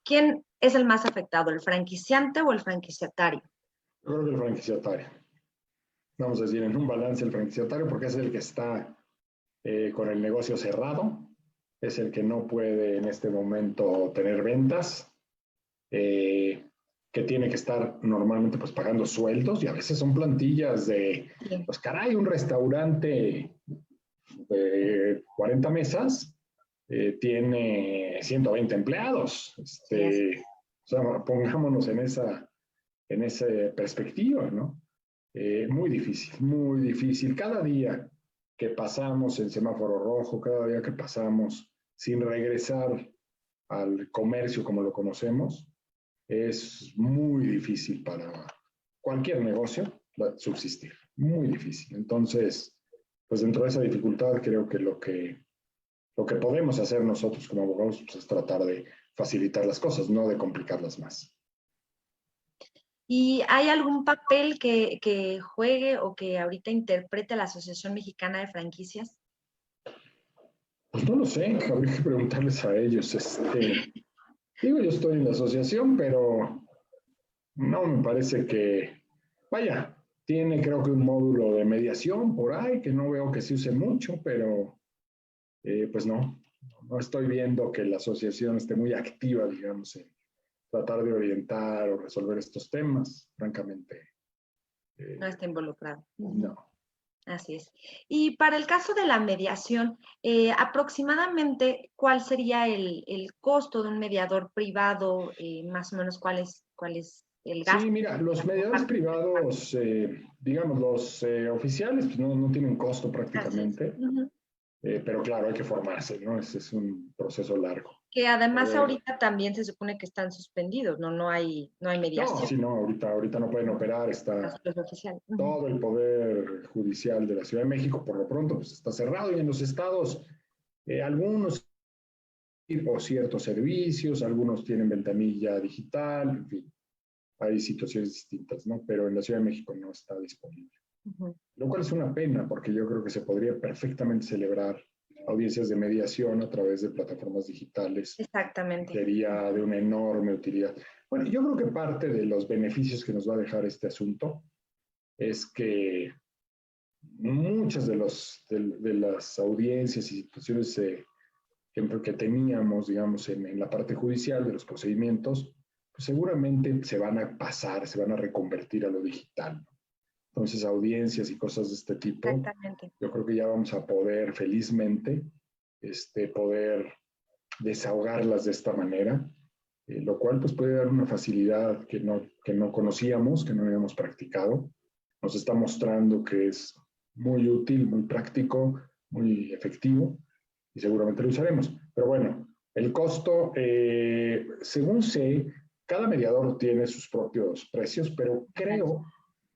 quién es el más afectado, el franquiciante o el franquiciatario? Yo creo que el franquiciatario. Vamos a decir, en un balance el franquiciatario, porque es el que está con el negocio cerrado, es el que no puede en este momento tener ventas, que tiene que estar normalmente pues pagando sueldos y a veces son plantillas de, pues caray, un restaurante de 40 mesas tiene 120 empleados. O sea, pongámonos en esa perspectiva, ¿no? Muy difícil, muy difícil. Cada día que pasamos en semáforo rojo, cada día que pasamos sin regresar al comercio como lo conocemos, es muy difícil para cualquier negocio subsistir, muy difícil. Entonces, pues dentro de esa dificultad creo que lo que podemos hacer nosotros como abogados pues, es tratar de facilitar las cosas, no de complicarlas más. ¿Y hay algún papel que juegue o que ahorita interprete la Asociación Mexicana de Franquicias? Pues no lo sé, habría que preguntarles a ellos. Digo, yo estoy en la asociación, pero no me parece que, vaya, tiene creo que un módulo de mediación por ahí, que no veo que se use mucho, pero pues no estoy viendo que la asociación esté muy activa, digamos, en tratar de orientar o resolver estos temas, francamente. No está involucrado. No. Así es. Y para el caso de la mediación, aproximadamente, ¿cuál sería el costo de un mediador privado? Más o menos, ¿cuál es el gasto? Sí, mira, los mediadores privados, digamos, los oficiales, pues no tienen costo prácticamente. Pero claro, hay que formarse, ¿no? Ese es un proceso largo. Que además ahorita también se supone que están suspendidos, ¿no? No hay mediación. No, sí, no, ahorita no pueden operar, está todo el poder judicial de la Ciudad de México, por lo pronto, pues está cerrado y en los estados, algunos o ciertos servicios, algunos tienen ventanilla digital, en fin, hay situaciones distintas, ¿no? Pero en la Ciudad de México no está disponible. Lo cual es una pena, porque yo creo que se podría perfectamente celebrar audiencias de mediación a través de plataformas digitales. Exactamente. Sería de una enorme utilidad. Bueno, yo creo que parte de los beneficios que nos va a dejar este asunto es que muchas de las audiencias y situaciones que teníamos, digamos, en la parte judicial de los procedimientos, pues seguramente se van a pasar, se van a reconvertir a lo digital. Entonces, audiencias y cosas de este tipo, yo creo que ya vamos a poder felizmente poder desahogarlas de esta manera, lo cual pues puede dar una facilidad que no conocíamos, que no habíamos practicado. Nos está mostrando que es muy útil, muy práctico, muy efectivo y seguramente lo usaremos. Pero bueno, el costo, según sé, cada mediador tiene sus propios precios, pero creo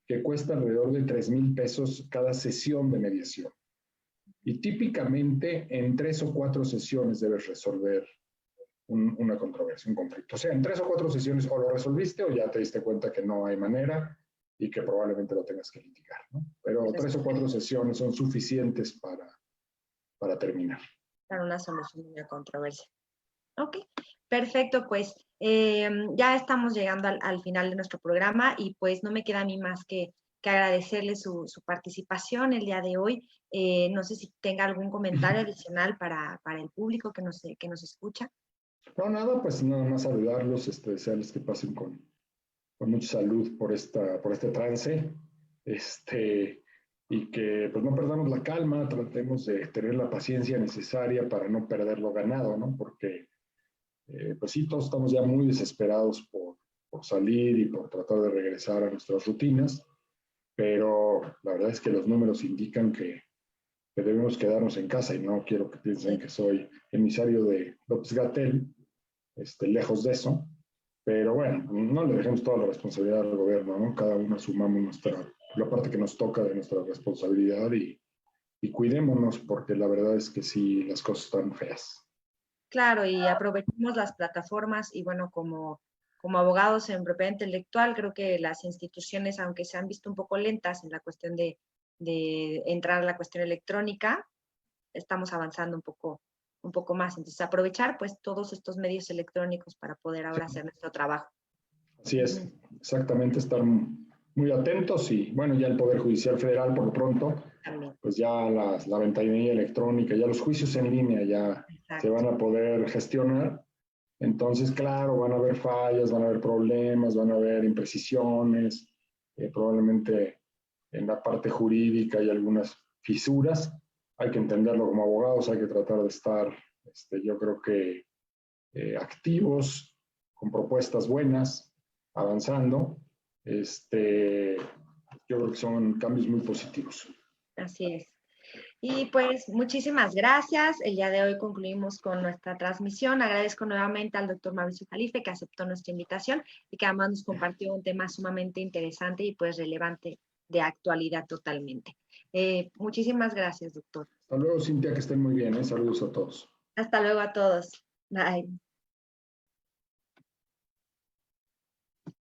que cuesta alrededor de 3,000 pesos cada sesión de mediación. Y típicamente en 3 o 4 sesiones debes resolver una controversia, un conflicto. O sea, en 3 o 4 sesiones o lo resolviste o ya te diste cuenta que no hay manera y que probablemente lo tengas que litigar, ¿no? Pero 3 o 4 sesiones son suficientes para terminar. Para una solución de una controversia. Ok, perfecto, pues ya estamos llegando al final de nuestro programa y pues no me queda a mí más que agradecerle su participación el día de hoy. No sé si tenga algún comentario adicional para el público que nos escucha. No, nada, pues nada más saludarlos, desearles que pasen con mucha salud por este trance, y que pues no perdamos la calma, tratemos de tener la paciencia necesaria para no perder lo ganado, ¿no? Porque pues sí, todos estamos ya muy desesperados por salir y por tratar de regresar a nuestras rutinas, pero la verdad es que los números indican que debemos quedarnos en casa y no quiero que piensen que soy emisario de López-Gatell, lejos de eso, pero bueno, no le dejemos toda la responsabilidad al gobierno, ¿no? Cada uno asumamos la parte que nos toca de nuestra responsabilidad y cuidémonos porque la verdad es que sí, las cosas están feas. Claro, y aprovechemos las plataformas y bueno, como abogados en propiedad intelectual, creo que las instituciones, aunque se han visto un poco lentas en la cuestión de entrar a la cuestión electrónica, estamos avanzando un poco más. Entonces, aprovechar pues todos estos medios electrónicos para poder ahora hacer nuestro trabajo. Así es, exactamente, estar muy atentos y bueno, ya el Poder Judicial Federal por lo pronto, También. pues ya la ventanilla electrónica, ya los juicios en línea ya se van a poder gestionar. Entonces, claro, van a haber fallas, van a haber problemas, van a haber imprecisiones, probablemente en la parte jurídica hay algunas fisuras. Hay que entenderlo como abogados, hay que tratar de estar, yo creo que activos, con propuestas buenas, avanzando. Yo creo que son cambios muy positivos. Así es. Y pues muchísimas gracias. El día de hoy concluimos con nuestra transmisión. Agradezco nuevamente al doctor Mauricio Jalife que aceptó nuestra invitación y que además nos compartió un tema sumamente interesante y pues relevante de actualidad totalmente. Muchísimas gracias, doctor. Hasta luego, Cintia, que estén muy bien. Saludos a todos. Hasta luego a todos. Bye.